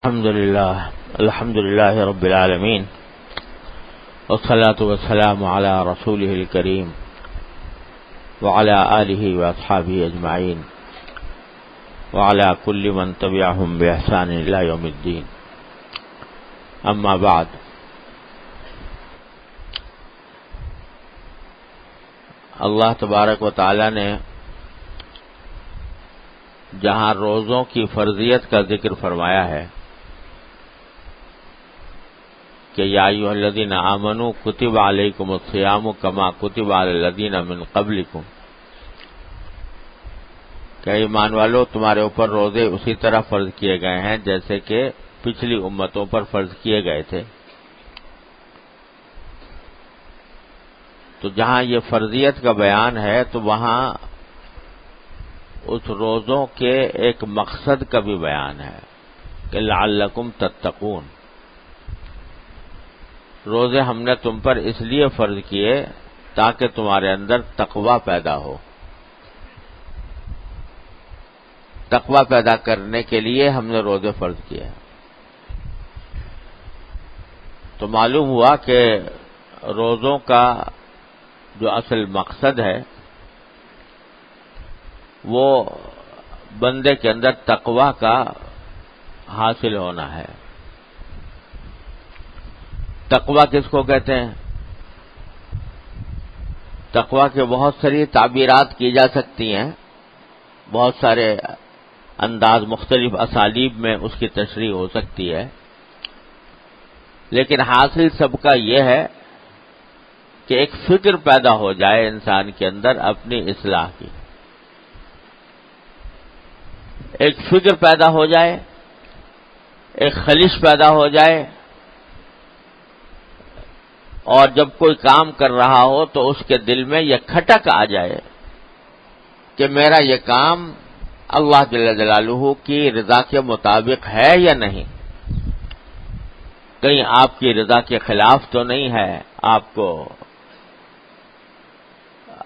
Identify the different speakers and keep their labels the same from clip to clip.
Speaker 1: الحمد لله رب العالمين والصلاة والسلام على رسوله الكريم وعلى آله وأصحابه أجمعين وعلى كل من تبعهم بإحسان إلى يوم الدين. أما بعد، اللہ تبارک و تعالی نے جہاں روزوں کی فرضیت کا ذکر فرمایا ہے کہ یا ایھا الذین آمنوا کتب علیکم الصیام کما کتب علی الذین من قبلکم، کہ ایمان والو تمہارے اوپر روزے اسی طرح فرض کیے گئے ہیں جیسے کہ پچھلی امتوں پر فرض کیے گئے تھے. تو جہاں یہ فرضیت کا بیان ہے تو وہاں اس روزوں کے ایک مقصد کا بھی بیان ہے کہ لعلکم تتقون. روزے ہم نے تم پر اس لیے فرض کیے تاکہ تمہارے اندر تقوی پیدا ہو. تقوی پیدا کرنے کے لیے ہم نے روزے فرض کیے. تو معلوم ہوا کہ روزوں کا جو اصل مقصد ہے وہ بندے کے اندر تقوی کا حاصل ہونا ہے. تقوی کس کو کہتے ہیں؟ تقوی کے بہت ساری تعبیرات کی جا سکتی ہیں، بہت سارے انداز، مختلف اسالیب میں اس کی تشریح ہو سکتی ہے، لیکن حاصل سب کا یہ ہے کہ ایک فکر پیدا ہو جائے انسان کے اندر اپنی اصلاح کی. ایک فکر پیدا ہو جائے، ایک خلش پیدا ہو جائے، اور جب کوئی کام کر رہا ہو تو اس کے دل میں یہ کھٹک آ جائے کہ میرا یہ کام اللہ جل جلالہ کی رضا کے مطابق ہے یا نہیں، کہیں آپ کی رضا کے خلاف تو نہیں ہے،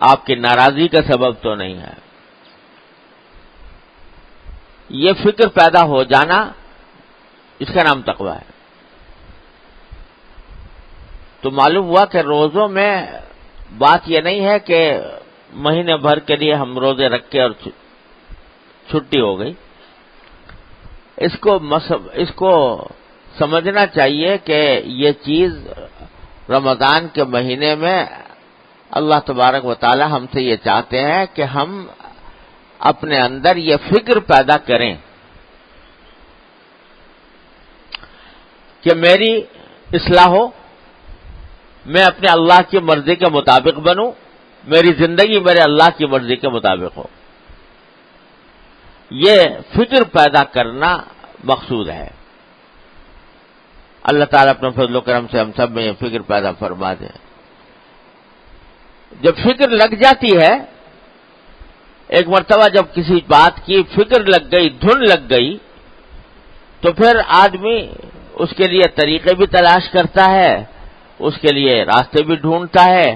Speaker 1: آپ کی ناراضی کا سبب تو نہیں ہے. یہ فکر پیدا ہو جانا، اس کا نام تقوی ہے. تو معلوم ہوا کہ روزوں میں بات یہ نہیں ہے کہ مہینے بھر کے لیے ہم روزے رکھ کے اور چھٹی ہو گئی. اس کو سمجھنا چاہیے کہ یہ چیز رمضان کے مہینے میں اللہ تبارک و تعالی ہم سے یہ چاہتے ہیں کہ ہم اپنے اندر یہ فکر پیدا کریں کہ میری اصلاح ہو، میں اپنے اللہ کی مرضی کے مطابق بنوں، میری زندگی میرے اللہ کی مرضی کے مطابق ہو. یہ فکر پیدا کرنا مقصود ہے. اللہ تعالیٰ اپنے فضل و کرم سے ہم سب میں یہ فکر پیدا فرما دے. جب فکر لگ جاتی ہے، ایک مرتبہ جب کسی بات کی فکر لگ گئی، دھن لگ گئی، تو پھر آدمی اس کے لیے طریقے بھی تلاش کرتا ہے، اس کے لیے راستے بھی ڈھونڈتا ہے،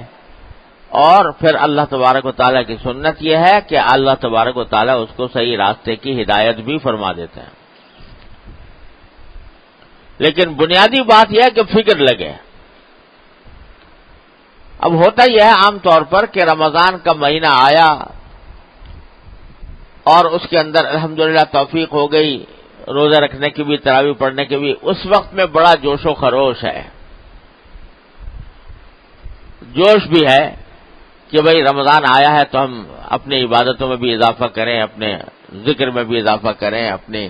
Speaker 1: اور پھر اللہ تبارک و تعالیٰ کی سنت یہ ہے کہ اللہ تبارک و تعالیٰ اس کو صحیح راستے کی ہدایت بھی فرما دیتے ہیں. لیکن بنیادی بات یہ ہے کہ فکر لگے. اب ہوتا یہ ہے عام طور پر کہ رمضان کا مہینہ آیا اور اس کے اندر الحمدللہ توفیق ہو گئی روزہ رکھنے کی بھی، تراویح پڑھنے کی بھی. اس وقت میں بڑا جوش و خروش ہے، جوش بھی ہے کہ بھئی رمضان آیا ہے تو ہم اپنی عبادتوں میں بھی اضافہ کریں، اپنے ذکر میں بھی اضافہ کریں، اپنی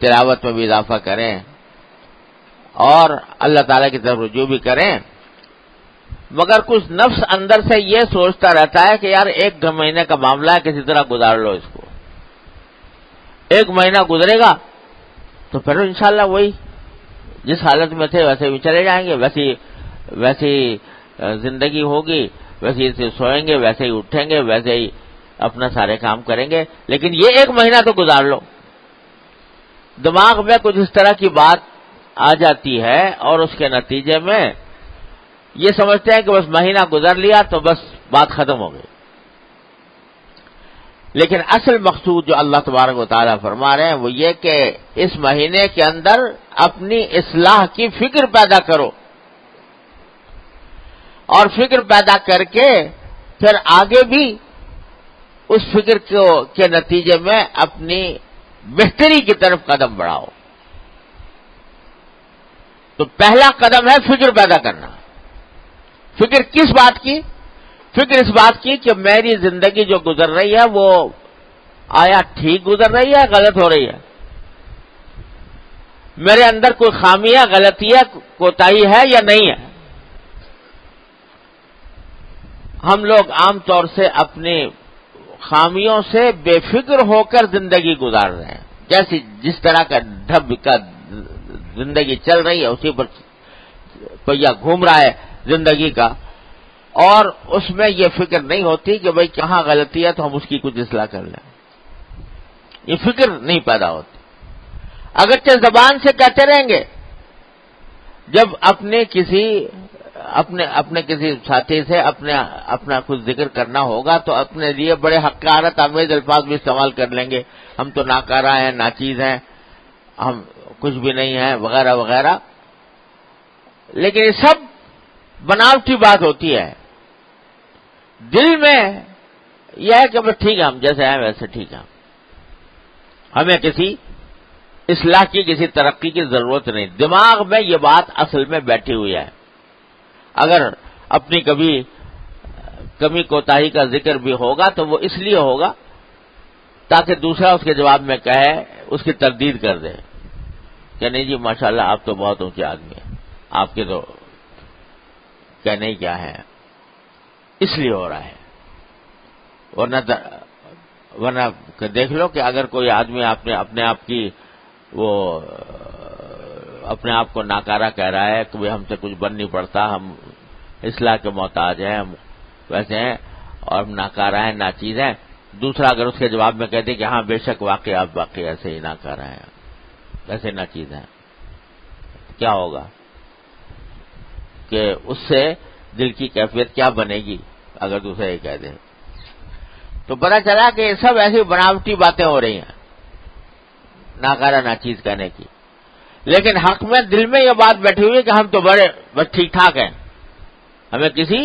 Speaker 1: تلاوت میں بھی اضافہ کریں، اور اللہ تعالیٰ کی طرف رجوع بھی کریں. مگر کچھ نفس اندر سے یہ سوچتا رہتا ہے کہ یار ایک مہینے کا معاملہ ہے، کسی طرح گزار لو اس کو. ایک مہینہ گزرے گا تو پھر انشاءاللہ وہی جس حالت میں تھے ویسے بھی چلے جائیں گے، ویسی زندگی ہوگی، ویسے ہی سوئیں گے، ویسے ہی اٹھیں گے، ویسے ہی اپنا سارے کام کریں گے. لیکن یہ ایک مہینہ تو گزار لو. دماغ میں کچھ اس طرح کی بات آ جاتی ہے اور اس کے نتیجے میں یہ سمجھتے ہیں کہ بس مہینہ گزر لیا تو بس بات ختم ہو گئی. لیکن اصل مقصود جو اللہ تبارک و تعالیٰ فرما رہے ہیں وہ یہ کہ اس مہینے کے اندر اپنی اصلاح کی فکر پیدا کرو، اور فکر پیدا کر کے پھر آگے بھی اس فکر کے نتیجے میں اپنی بہتری کی طرف قدم بڑھاؤ۔ تو پہلا قدم ہے فکر پیدا کرنا۔ فکر کس بات کی؟ فکر اس بات کی کہ میری زندگی جو گزر رہی ہے وہ آیا ٹھیک گزر رہی ہے، غلط ہو رہی ہے؟ میرے اندر کوئی خامی ہے، غلطی ہے، کوتاہی ہے یا نہیں ہے؟ ہم لوگ عام طور سے اپنی خامیوں سے بے فکر ہو کر زندگی گزار رہے ہیں، جیسی جس طرح کا ڈھب کا زندگی چل رہی ہے اسی پر پہیا گھوم رہا ہے زندگی کا، اور اس میں یہ فکر نہیں ہوتی کہ بھئی کہاں غلطی ہے تو ہم اس کی کچھ اصلاح کر لیں۔ یہ فکر نہیں پیدا ہوتی۔ اگرچہ زبان سے کہتے رہیں گے، جب اپنے کسی ساتھی سے اپنا کچھ ذکر کرنا ہوگا تو اپنے لیے بڑے حقارت آمیز الفاظ بھی استعمال کر لیں گے، ہم تو ناکارہ ہیں، ناچیز ہیں، ہم کچھ بھی نہیں ہیں، وغیرہ وغیرہ۔ لیکن یہ سب بناوٹی بات ہوتی ہے۔ دل میں یہ ہے کہ بس ٹھیک ہے، ہم جیسے ہیں ویسے ٹھیک ہے، ہمیں کسی اصلاح کی، کسی ترقی کی ضرورت نہیں۔ دماغ میں یہ بات اصل میں بیٹھی ہوئی ہے۔ اگر اپنی کبھی کمی کوتاہی کا ذکر بھی ہوگا تو وہ اس لیے ہوگا تاکہ دوسرا اس کے جواب میں کہے، اس کی تردید کر دے کہ نہیں جی ماشاءاللہ آپ تو بہت اونچے آدمی ہیں، آپ کے تو کہنے ہی کیا ہے، اس لیے ہو رہا ہے۔ ورنہ دیکھ لو کہ اگر کوئی آدمی اپنے آپ کی اپنے آپ کو ناکارہ کہہ رہا ہے کہ ہم سے کچھ بن نہیں پڑتا، ہم اصلاح کے محتاج ہیں، ہم ویسے ہیں اور ہم ناکارہ ہیں، ناچیز ہیں، دوسرا اگر اس کے جواب میں کہتے کہ ہاں بے شک واقعی آپ واقعی ایسے ہی ناکارہ ہیں، ایسے ناچیز ہیں، کیا ہوگا کہ اس سے دل کی کیفیت کیا بنے گی اگر دوسرا یہ کہہ دے؟ تو پتہ چلا کہ یہ سب ایسی بناوٹی باتیں ہو رہی ہیں ناکارہ ناچیز کہنے کی، لیکن حق میں دل میں یہ بات بیٹھی ہوئی ہے کہ ہم تو بس ٹھیک ٹھاک ہیں، ہمیں کسی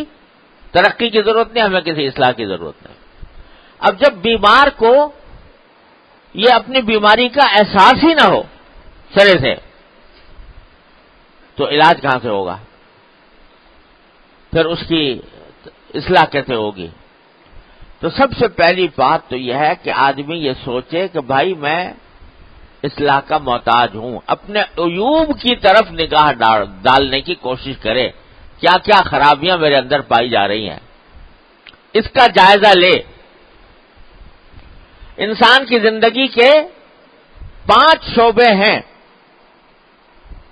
Speaker 1: ترقی کی ضرورت نہیں، ہمیں کسی اصلاح کی ضرورت نہیں۔ اب جب بیمار کو یہ اپنی بیماری کا احساس ہی نہ ہو سرے سے تو علاج کہاں سے ہوگا؟ پھر اس کی اصلاح کیسے ہوگی؟ تو سب سے پہلی بات تو یہ ہے کہ آدمی یہ سوچے کہ بھائی میں اصلاح کا محتاج ہوں، اپنے عیوب کی طرف نگاہ ڈالنے کی کوشش کرے، کیا کیا خرابیاں میرے اندر پائی جا رہی ہیں، اس کا جائزہ لے۔ انسان کی زندگی کے 5 شعبے ہیں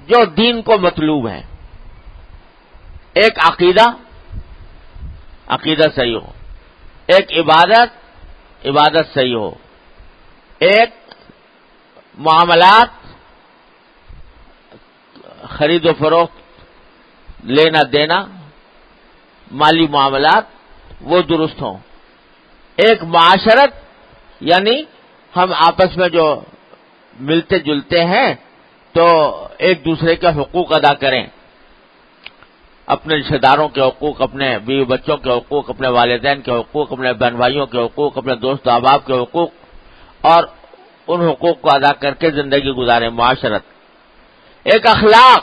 Speaker 1: جو دین کو مطلوب ہیں۔ ایک عقیدہ صحیح ہو، ایک عبادت صحیح ہو، ایک معاملات خرید و فروخت، لینا دینا، مالی معاملات وہ درست ہوں، ایک معاشرت یعنی ہم آپس میں جو ملتے جلتے ہیں تو ایک دوسرے کے حقوق ادا کریں، اپنے رشتہ داروں کے حقوق، اپنے بیوی بچوں کے حقوق، اپنے والدین کے حقوق، اپنے بہن بھائیوں کے حقوق، اپنے دوست احباب کے حقوق، اور ان حقوق کو ادا کر کے زندگی گزاریں۔ معاشرت۔ ایک اخلاق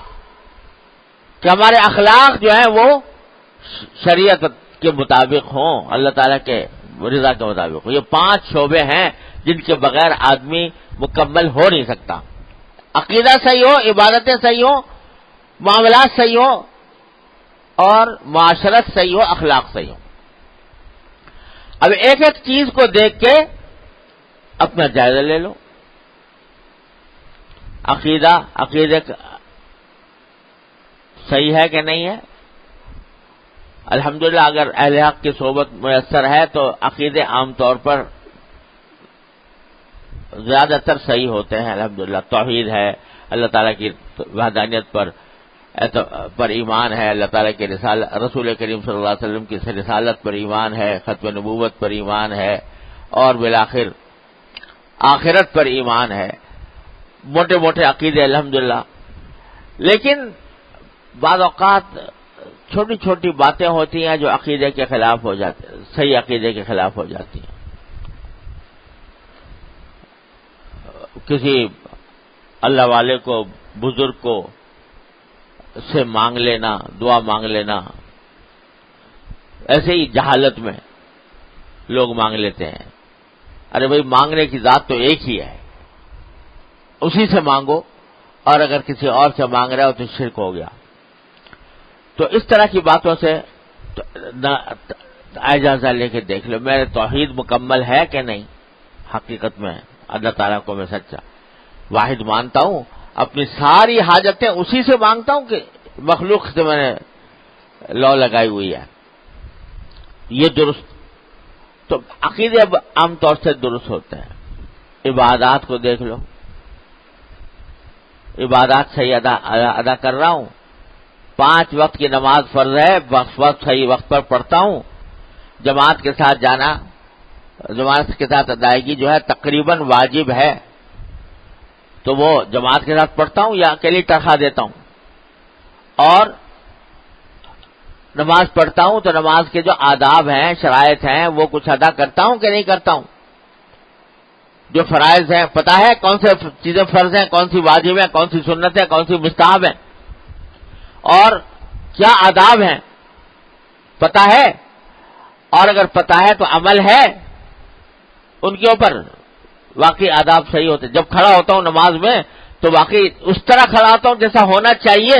Speaker 1: کہ ہمارے اخلاق جو ہیں وہ شریعت کے مطابق ہوں، اللہ تعالیٰ کے رضا کے مطابق ہوں۔ یہ 5 شعبے ہیں جن کے بغیر آدمی مکمل ہو نہیں سکتا۔ عقیدہ صحیح ہو، عبادتیں صحیح ہوں، معاملات صحیح ہوں، اور معاشرت صحیح ہو، اخلاق صحیح ہو۔ اب ایک ایک چیز کو دیکھ کے اپنا جائزہ لے لو۔ عقیدے صحیح ہے کہ نہیں ہے؟ الحمدللہ اگر اہل حق کی صحبت میسر ہے تو عقیدے عام طور پر زیادہ تر صحیح ہوتے ہیں۔ الحمدللہ توحید ہے، اللہ تعالیٰ کی وحدانیت پر ایمان ہے، اللہ تعالیٰ کے رسول کریم صلی اللہ علیہ وسلم کی رسالت پر ایمان ہے، ختم نبوت پر ایمان ہے، اور بالآخر آخرت پر ایمان ہے۔ موٹے موٹے عقیدے الحمدللہ لیکن بعض اوقات چھوٹی چھوٹی باتیں ہوتی ہیں جو عقیدے کے خلاف ہو جاتی ہیں، صحیح عقیدے کے خلاف ہو جاتی ہیں. کسی اللہ والے کو، بزرگ کو سے مانگ لینا، دعا مانگ لینا، ایسے ہی جہالت میں لوگ مانگ لیتے ہیں. ارے بھائی، مانگنے کی ذات تو ایک ہی ہے، اسی سے مانگو، اور اگر کسی اور سے مانگ رہا ہو تو شرک ہو گیا. تو اس طرح کی باتوں سے اجازہ لے کے دیکھ لو میرے توحید مکمل ہے کہ نہیں. حقیقت میں اللہ تعالیٰ کو میں سچا واحد مانتا ہوں، اپنی ساری حاجتیں اسی سے مانگتا ہوں کہ مخلوق سے میں نے لو لگائی ہوئی ہے. یہ درست. تو عقیدے عام طور سے درست ہوتے ہیں. عبادات کو دیکھ لو، عبادات صحیح ادا کر رہا ہوں، 5 وقت کی نماز فرض ہے، وقت صحیح وقت پر پڑھتا ہوں، جماعت کے ساتھ جانا، جماعت کے ساتھ ادائیگی جو ہے تقریباً واجب ہے، تو وہ جماعت کے ساتھ پڑھتا ہوں یا اکیلی تنخواہ دیتا ہوں. اور نماز پڑھتا ہوں تو نماز کے جو آداب ہیں، شرائط ہیں، وہ کچھ ادا کرتا ہوں کہ نہیں کرتا ہوں. جو فرائض ہیں پتہ ہے کون سے چیزیں فرض ہیں، کون سی واجب ہیں، کون سی سنت ہے، کون سی مستحب ہیں، اور کیا آداب ہیں پتہ ہے. اور اگر پتہ ہے تو عمل ہے ان کے اوپر. واقعی آداب صحیح ہوتے. جب کھڑا ہوتا ہوں نماز میں تو واقعی اس طرح کھڑا ہوتا ہوں جیسا ہونا چاہیے.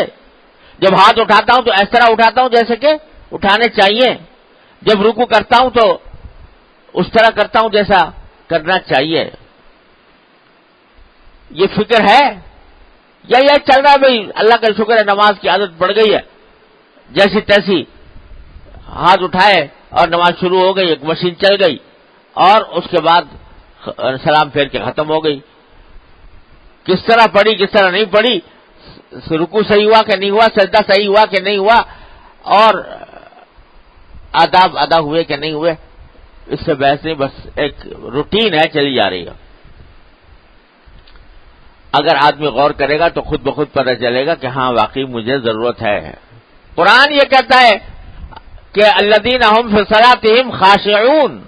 Speaker 1: جب ہاتھ اٹھاتا ہوں تو اس طرح اٹھاتا ہوں جیسے کہ اٹھانے چاہیے. جب رکوع کرتا ہوں تو اس طرح کرتا ہوں جیسا کرنا چاہیے. یہ فکر ہے یا یہ چل رہا ہے بھائی اللہ کا شکر ہے نماز کی عادت پڑ گئی ہے، جیسی تیسی ہاتھ اٹھائے اور نماز شروع ہو گئی، ایک مشین چل گئی اور اس کے بعد سلام پھیر کے ختم ہو گئی. کس طرح پڑھی، کس طرح نہیں پڑھی، رکوع صحیح ہوا کہ نہیں ہوا، سجدہ صحیح ہوا کہ نہیں ہوا، اور آداب ادا ہوئے کہ نہیں ہوئے، اس سے بحث نہیں. بس ایک روٹین ہے چلی جا رہی ہے. اگر آدمی غور کرے گا تو خود بخود پتہ چلے گا کہ ہاں واقعی مجھے ضرورت ہے. قرآن یہ کہتا ہے کہ الذین هم فی صلاتہم خاشعون،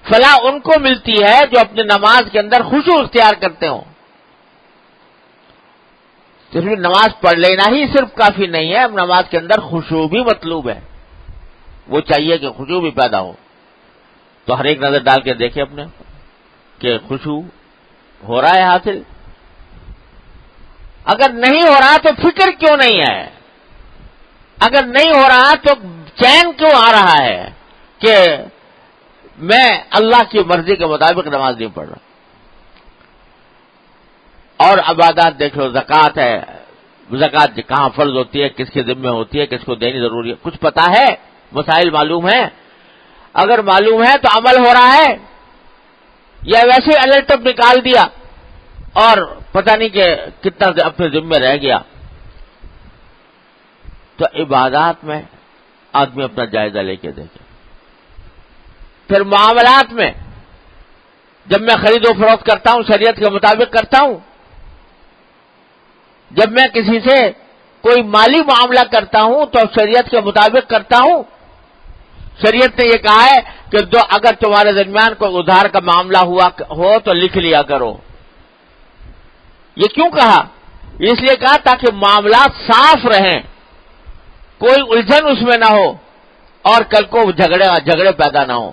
Speaker 1: فلاح ان کو ملتی ہے جو اپنی نماز کے اندر خشوع اختیار کرتے ہوں. صرف نماز پڑھ لینا ہی صرف کافی نہیں ہے، نماز کے اندر خشوع بھی مطلوب ہے. وہ چاہیے کہ خشوع بھی پیدا ہو. تو ہر ایک نظر ڈال کے دیکھے اپنے کہ خشوع ہو رہا ہے حاصل. اگر نہیں ہو رہا تو فکر کیوں نہیں ہے؟ اگر نہیں ہو رہا تو چین کیوں آ رہا ہے کہ میں اللہ کی مرضی کے مطابق نماز نہیں پڑھ رہا؟ اور عبادات دیکھ لو، زکوٰۃ ہے، زکوٰۃ کہاں فرض ہوتی ہے، کس کے ذمہ ہوتی ہے، کس کو دینی ضروری ہے، کچھ پتا ہے؟ مسائل معلوم ہے؟ اگر معلوم ہے تو عمل ہو رہا ہے یا ویسے ہی الرٹب نکال دیا اور پتہ نہیں کہ کتنا اپنے ذمہ رہ گیا؟ تو عبادات میں آدمی اپنا جائزہ لے کے دیکھے. پھر معاملات میں جب میں خرید و فروخت کرتا ہوں شریعت کے مطابق کرتا ہوں. جب میں کسی سے کوئی مالی معاملہ کرتا ہوں تو شریعت کے مطابق کرتا ہوں. شریعت نے یہ کہا ہے کہ اگر تمہارے درمیان کوئی ادھار کا معاملہ ہوا ہو تو لکھ لیا کرو. یہ کیوں کہا؟ اس لیے کہا تاکہ معاملات صاف رہیں، کوئی الجھن اس میں نہ ہو اور کل کو جھگڑے پیدا نہ ہو.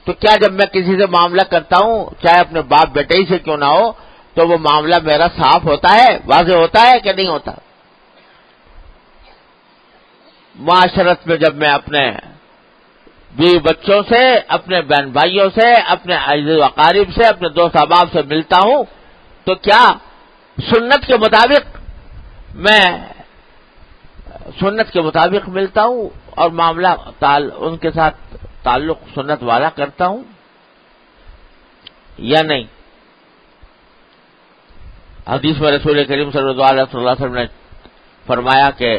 Speaker 1: تو کیا جب میں کسی سے معاملہ کرتا ہوں چاہے اپنے باپ بیٹے ہی سے کیوں نہ ہو تو وہ معاملہ میرا صاف ہوتا ہے، واضح ہوتا ہے کہ نہیں ہوتا؟ معاشرت میں جب میں اپنے بیوی بچوں سے، اپنے بہن بھائیوں سے، اپنے عزیز و اقارب سے، اپنے دوست احباب سے ملتا ہوں تو کیا سنت کے مطابق میں سنت کے مطابق ملتا ہوں اور معاملہ ان کے ساتھ تعلق سنت والا کرتا ہوں یا نہیں؟ حدیث میں رسول کریم صلی اللہ علیہ وسلم نے فرمایا کہ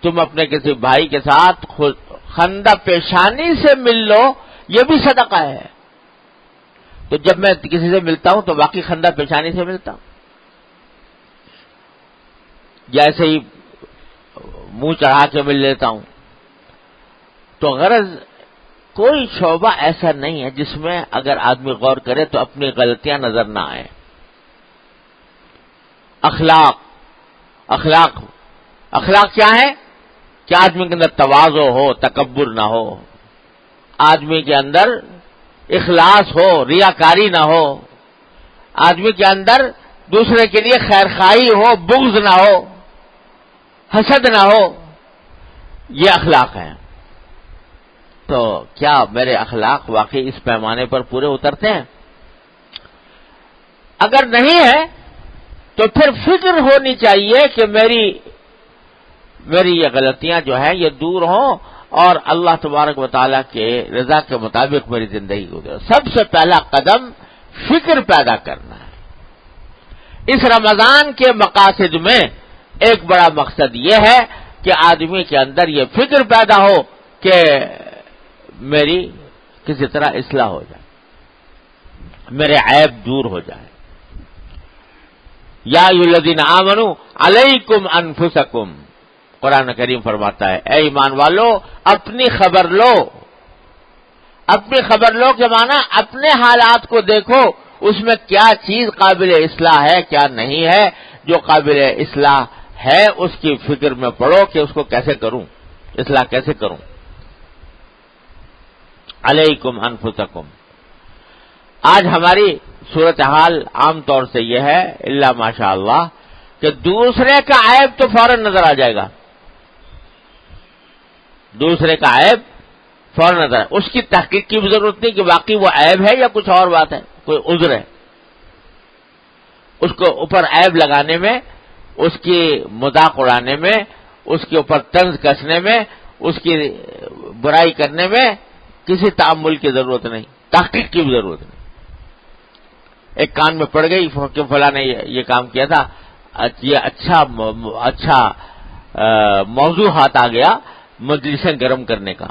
Speaker 1: تم اپنے کسی بھائی کے ساتھ خندہ پیشانی سے مل لو، یہ بھی صدقہ ہے. تو جب میں کسی سے ملتا ہوں تو باقی خندہ پیشانی سے ملتا ہوں. جیسے ہی منہ چڑھا کے مل لیتا ہوں. تو غرض کوئی شعبہ ایسا نہیں ہے جس میں اگر آدمی غور کرے تو اپنی غلطیاں نظر نہ آئیں. اخلاق کیا ہے کہ آدمی کے اندر تواضع ہو، تکبر نہ ہو، آدمی کے اندر اخلاص ہو، ریاکاری نہ ہو، آدمی کے اندر دوسرے کے لیے خیرخواہی ہو، بغض نہ ہو، حسد نہ ہو. یہ اخلاق ہیں. تو کیا میرے اخلاق واقعی اس پیمانے پر پورے اترتے ہیں؟ اگر نہیں ہے تو پھر فکر ہونی چاہیے کہ میری یہ غلطیاں جو ہیں یہ دور ہوں اور اللہ تبارک و تعالیٰ کے رضا کے مطابق میری زندگی گزرے. سب سے پہلا قدم فکر پیدا کرنا ہے. اس رمضان کے مقاصد میں ایک بڑا مقصد یہ ہے کہ آدمی کے اندر یہ فکر پیدا ہو کہ میری کسی طرح اصلاح ہو جائے، میرے عیب دور ہو جائے. یا ایھا الذین آمنوا علیکم انفسکم، قرآن کریم فرماتا ہے اے ایمان والو اپنی خبر لو. اپنی خبر لو کے معنی اپنے حالات کو دیکھو، اس میں کیا چیز قابل اصلاح ہے، کیا نہیں ہے. جو قابل اصلاح ہے اس کی فکر میں پڑو کہ اس کو کیسے کروں، اصلاح کیسے کروں. علیکم انفسکم. آج ہماری صورتحال عام طور سے یہ ہے الا ماشاء اللہ کہ دوسرے کا عیب تو فوراً نظر آ جائے گا. دوسرے کا عیب فوراً نظر، اس کی تحقیق کی بھی ضرورت نہیں کہ واقعی وہ عیب ہے یا کچھ اور بات ہے، کوئی عذر ہے. اس کو اوپر عیب لگانے میں، اس کی مذاق اڑانے میں، اس کے اوپر طنز کسنے میں، اس کی برائی کرنے میں کسی تعامل کی ضرورت نہیں، تحقیق کی بھی ضرورت نہیں. ایک کان میں پڑ گئی کہ فلاں نے یہ کام کیا تھا، یہ اچھا موضوع ہاتھ آ گیا مجلسیں گرم کرنے کا،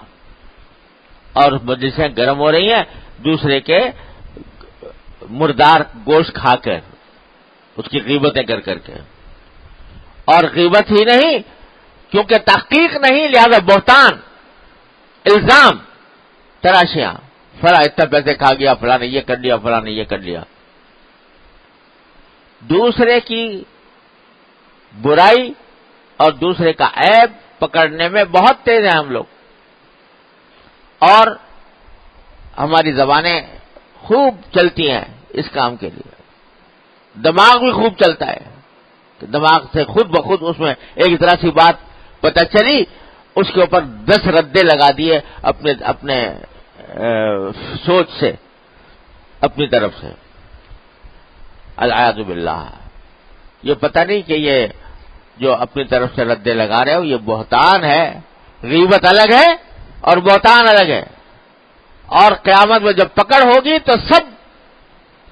Speaker 1: اور مجلسیں گرم ہو رہی ہیں دوسرے کے مردار گوشت کھا کر، اس کی غیبتیں کر کے. اور غیبت ہی نہیں، کیونکہ تحقیق نہیں لہذا بہتان، الزام، تراشیاں، فلاں اتنا پیسے کھا گیا، فلاں نے یہ کر لیا، فلاں نے یہ کر لیا. دوسرے کی برائی اور دوسرے کا عیب پکڑنے میں بہت تیز ہیں ہم لوگ، اور ہماری زبانیں خوب چلتی ہیں اس کام کے لیے. دماغ بھی خوب چلتا ہے، دماغ سے خود بخود اس میں ایک طرح سی بات پتہ چلی، اس کے اوپر 10 ردے لگا دیے اپنے سوچ سے، اپنی طرف سے. العیاذ باللہ. یہ پتہ نہیں کہ یہ جو اپنی طرف سے ردے لگا رہے ہو یہ بہتان ہے. غیبت الگ ہے اور بہتان الگ ہے. اور قیامت میں جب پکڑ ہوگی تو سب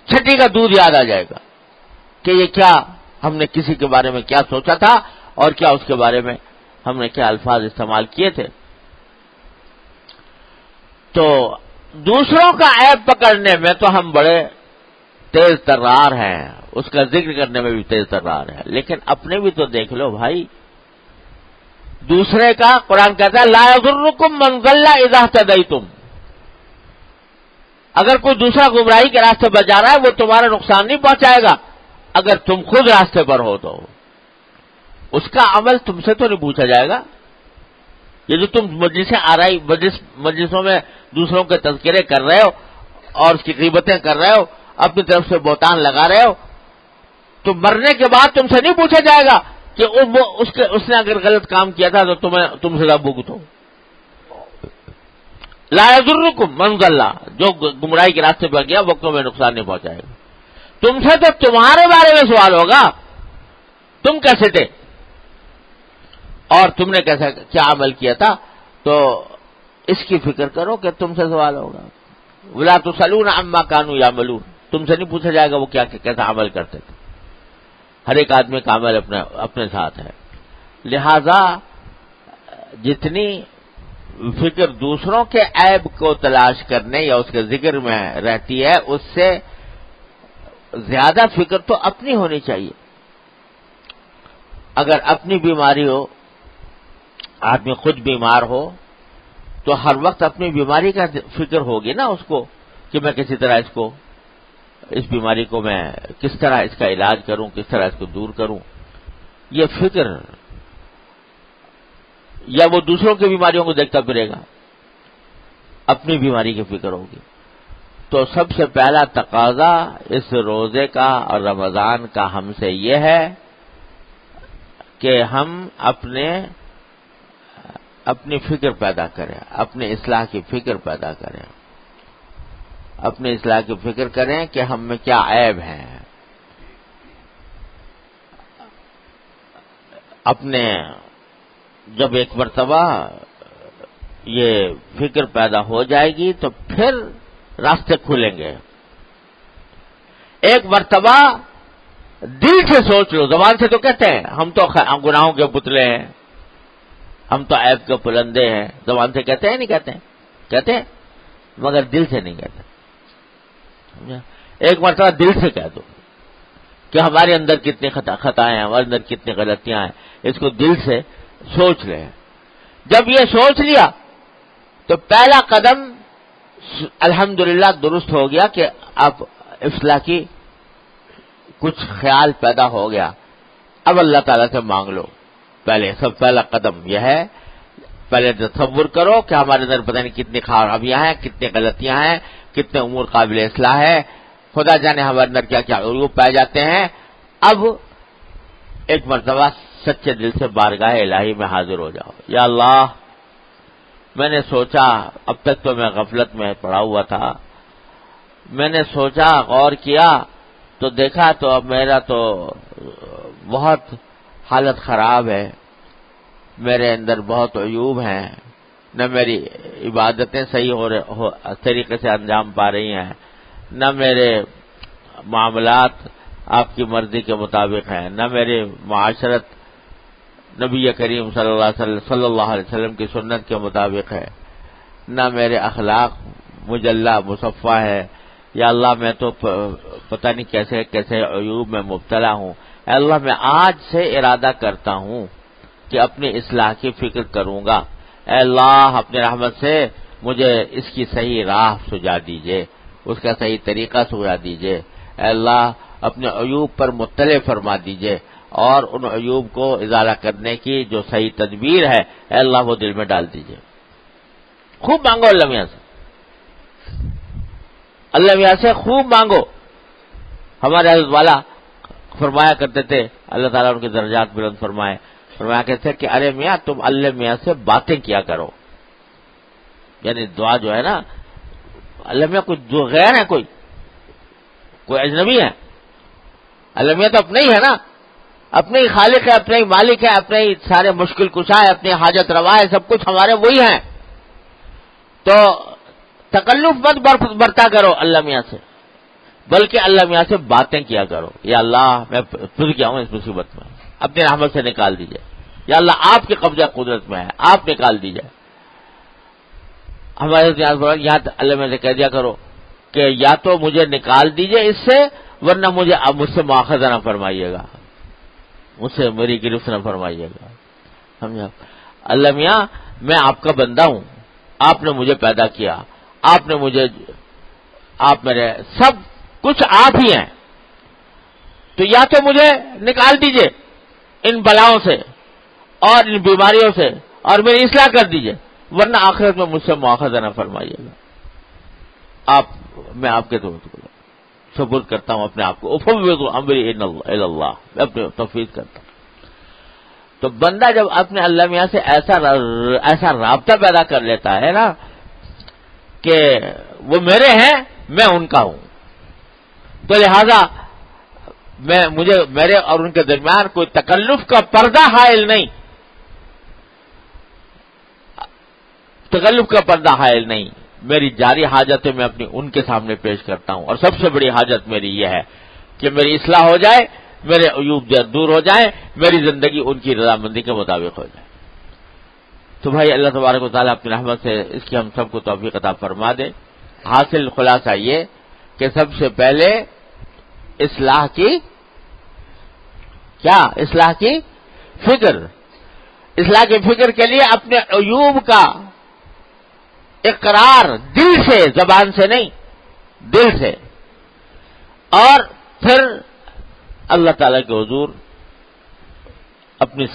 Speaker 1: چھٹی کا دودھ یاد آ جائے گا کہ یہ کیا ہم نے کسی کے بارے میں کیا سوچا تھا اور کیا اس کے بارے میں ہم نے کیا الفاظ استعمال کیے تھے. تو دوسروں کا عیب پکڑنے میں تو ہم بڑے تیز ترار ہیں، اس کا ذکر کرنے میں بھی تیز ترار ہے، لیکن اپنے بھی تو دیکھ لو بھائی. دوسرے کا قرآن کہتا ہے لا یضرکم من ضل اذا اهتدیتم. اگر کوئی دوسرا گمراہی کے راستے پر جا رہا ہے وہ تمہارا نقصان نہیں پہنچائے گا اگر تم خود راستے پر ہو تو. اس کا عمل تم سے تو نہیں پوچھا جائے گا. یہ جو تم مجلسوں میں دوسروں کے تذکرے کر رہے ہو اور اس کی غیبتیں کر رہے ہو، اپنی طرف سے بہتان لگا رہے ہو، تو مرنے کے بعد تم سے نہیں پوچھا جائے گا کہ اس نے اگر غلط کام کیا تھا تو تم سے بھگتو. لا یضرکم من ضل، جو گمراہی کے راستے پر گیا وہ تمہیں نقصان نہیں پہنچائے گا. تم سے تو تمہارے بارے میں سوال ہوگا، تم کیسے تھے اور تم نے کیا عمل کیا تھا. تو اس کی فکر کرو کہ تم سے سوال ہوگا. ولا تسألون عما كانوا يعملون، تم سے نہیں پوچھا جائے گا وہ کیسا عمل کرتے تھے. ہر ایک آدمی کا عمل اپنے ساتھ ہے. لہذا جتنی فکر دوسروں کے عیب کو تلاش کرنے یا اس کے ذکر میں رہتی ہے اس سے زیادہ فکر تو اپنی ہونی چاہیے. اگر اپنی بیماری ہو، آدمی خود بیمار ہو، تو ہر وقت اپنی بیماری کا فکر ہوگی نا اس کو، کہ میں کسی طرح اس بیماری کو میں کس طرح اس کا علاج کروں، کس طرح اس کو دور کروں، یہ فکر. یا وہ دوسروں کی بیماریوں کو دیکھتا پھرے گا، اپنی بیماری کی فکر ہوگی. تو سب سے پہلا تقاضا اس روزے کا اور رمضان کا ہم سے یہ ہے کہ ہم اپنی فکر پیدا کریں، اپنے اصلاح کی فکر پیدا کریں، اپنے اصلاح کی فکر کریں کہ ہم میں کیا عیب ہیں. جب ایک مرتبہ یہ فکر پیدا ہو جائے گی تو پھر راستے کھلیں گے. ایک مرتبہ دل سے سوچ لو، زبان سے تو کہتے ہیں ہم تو گناہوں کے پتلے ہیں، ہم تو عیب کے پلندے ہیں، زبان سے کہتے ہیں نہیں کہتے ہیں مگر دل سے نہیں کہتے. ایک مرتبہ دل سے کہہ دو کہ ہمارے اندر کتنی خطائیں ہیں، ہمارے اندر کتنی غلطیاں ہیں، اس کو دل سے سوچ لیں. جب یہ سوچ لیا تو پہلا قدم الحمدللہ درست ہو گیا کہ اب اصلاح کی کچھ خیال پیدا ہو گیا. اب اللہ تعالیٰ سے مانگ لو. پہلا قدم یہ ہے، پہلے تصور کرو کہ ہمارے اندر پتہ نہیں کتنی خرابیاں ہیں، کتنی غلطیاں ہیں، کتنے امور قابل اصلاح ہے، خدا جانے ہمارے اندر کیا کیا عیوب پائے جاتے ہیں. اب ایک مرتبہ سچے دل سے بارگاہ الہی میں حاضر ہو جاؤ. یا اللہ، میں نے سوچا، اب تک تو میں غفلت میں پڑا ہوا تھا، میں نے سوچا، غور کیا تو دیکھا تو اب میرا تو بہت حالت خراب ہے، میرے اندر بہت عیوب ہیں، نہ میری عبادتیں صحیح طریقے سے انجام پا رہی ہیں، نہ میرے معاملات آپ کی مرضی کے مطابق ہیں، نہ میری معاشرت نبی کریم صلی اللہ علیہ وسلم کی سنت کے مطابق ہے، نہ میرے اخلاق مجلہ مصفہ ہے. یا اللہ، میں تو پتہ نہیں کیسے کیسے عیوب میں مبتلا ہوں. اے اللہ، میں آج سے ارادہ کرتا ہوں کہ اپنی اصلاح کی فکر کروں گا. اے اللہ، اپنی رحمت سے مجھے اس کی صحیح راہ سجا دیجئے، اس کا صحیح طریقہ سجا دیجئے. اے اللہ، اپنے عیوب پر مطلع فرما دیجئے اور ان عیوب کو ازالہ کرنے کی جو صحیح تدبیر ہے، اے اللہ وہ دل میں ڈال دیجئے. خوب مانگو اللہ میاں سے، اللہ میاں سے خوب مانگو. ہمارے حضرت والا فرمایا کرتے تھے، اللہ تعالیٰ ان کے درجات بلند فرمایا کرتے تھے کہ ارے میاں، تم اللہ میاں سے باتیں کیا کرو. یعنی دعا جو ہے نا، اللہ میاں کوئی جو غیر ہے، کوئی اجنبی ہے؟ اللہ میاں تو اپنے ہی ہے نا، اپنے ہی خالق ہے، اپنے ہی مالک ہے، اپنے ہی سارے مشکل کشا ہے، اپنے حاجت روا ہے، سب کچھ ہمارے وہی ہیں. تو تکلف مت برتا کرو اللہ میاں سے، بلکہ اللہ میاں سے باتیں کیا کرو. یا اللہ، میں پھنس گیا ہوں اس مصیبت میں، اپنی رحمت سے نکال دیجئے. یا اللہ، آپ کے قبضہ قدرت میں ہے، آپ نکال دیجئے. ہمارے یہاں اللہ میاں سے کہہ دیا کرو کہ یا تو مجھے نکال دیجئے اس سے، ورنہ مجھ سے مواخذہ نہ فرمائیے گا، مجھ سے میری گرفت نہ فرمائیے گا. سمجھا؟ اللہ میاں، میں آپ کا بندہ ہوں، آپ نے مجھے پیدا کیا، آپ میرے سب کچھ آپ ہی ہیں. تو یا تو مجھے نکال دیجئے ان بلاؤں سے اور ان بیماریوں سے اور میری اصلاح کر دیجئے، ورنہ آخرت میں مجھ سے مواخذہ نہ فرمائیے گا. میں آپ کے سپرد کرتا ہوں اپنے آپ کو، افوض امری الی اللہ، میں اپنے تفویض کرتا ہوں. تو بندہ جب اپنے اللہ میاں سے ایسا رابطہ پیدا کر لیتا ہے نا کہ وہ میرے ہیں، میں ان کا ہوں، تو لہذا میرے اور ان کے درمیان کوئی تکلف کا پردہ حائل نہیں، میری جاری حاجتیں میں اپنی ان کے سامنے پیش کرتا ہوں. اور سب سے بڑی حاجت میری یہ ہے کہ میری اصلاح ہو جائے، میرے عیوب دور ہو جائیں، میری زندگی ان کی رضامندی کے مطابق ہو جائے. تو بھائی، اللہ تبارک و تعالیٰ اپنی رحمت سے اس کی ہم سب کو توفیق عطا فرما دے. حاصل خلاصہ یہ کہ سب سے پہلے اصلاح کی فکر، اصلاح کی فکر کے لیے اپنے عیوب کا اقرار دل سے، زبان سے نہیں، دل سے، اور پھر اللہ تعالی کے حضور اپنی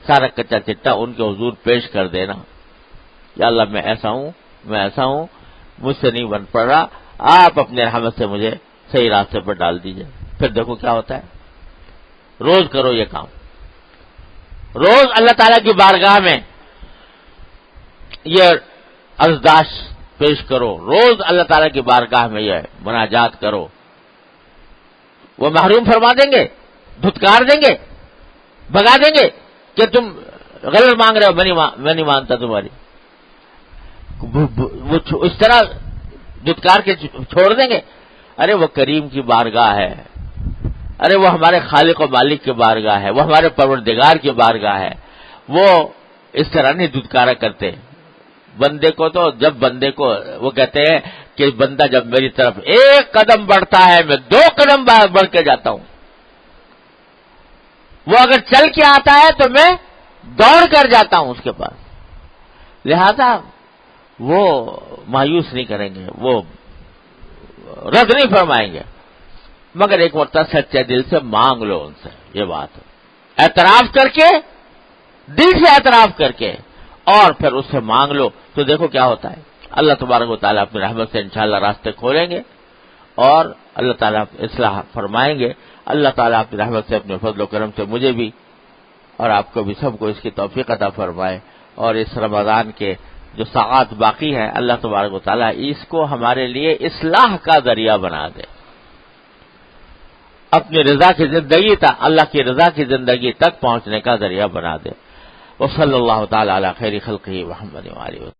Speaker 1: سارا کچا چٹا ان کے حضور پیش کر دینا، یا اللہ میں ایسا ہوں، میں ایسا ہوں، مجھ سے نہیں بن پڑ رہا، آپ اپنے رحمت سے مجھے صحیح راستے پر ڈال دیجئے۔ پھر دیکھو کیا ہوتا ہے۔ روز کرو یہ کام، روز اللہ تعالیٰ کی بارگاہ میں یہ ارزداش پیش کرو، روز اللہ تعالیٰ کی بارگاہ میں یہ مناجات کرو، وہ محروم فرما دیں گے، دھتکار دیں گے، بھگا دیں گے کہ تم غلط مانگ رہے ہو، میں نہیں مانتا تمہاری، وہ اس طرح دھتکار کے چھوڑ دیں گے۔ ارے وہ کریم کی بارگاہ ہے، ارے وہ ہمارے خالق و مالک کی بارگاہ ہے، وہ ہمارے پروردگار کی بارگاہ ہے، وہ اس طرح نہیں دھتکارا کرتے بندے کو۔ تو جب بندے کو وہ کہتے ہیں کہ بندہ جب میری طرف ایک قدم بڑھتا ہے میں 2 قدم بڑھ کے جاتا ہوں، وہ اگر چل کے آتا ہے تو میں دوڑ کر جاتا ہوں اس کے پاس، لہذا وہ مایوس نہیں کریں گے، وہ رد نہیں فرمائیں گے، مگر ایک مرتبہ سچے دل سے مانگ لو ان سے یہ بات، اعتراف کر کے، دل سے اعتراف کر کے، اور پھر اس سے مانگ لو تو دیکھو کیا ہوتا ہے۔ اللہ تبارک و تعالیٰ اپنی رحمت سے انشاءاللہ راستے کھولیں گے اور اللہ تعالیٰ اصلاح فرمائیں گے۔ اللہ تعالیٰ اپنی رحمت سے، اپنے فضل و کرم سے مجھے بھی اور آپ کو بھی سب کو اس کی توفیق عطا فرمائے، اور اس رمضان کے جو ساعات باقی ہیں اللہ تبارک و تعالیٰ اس کو ہمارے لیے اصلاح کا ذریعہ بنا دے، اپنی رضا کی زندگی تک، اللہ کی رضا کی زندگی تک پہنچنے کا ذریعہ بنا دے۔ وصلی اللہ تعالی علی خیر خلقہ محمد وآلہ وسلم۔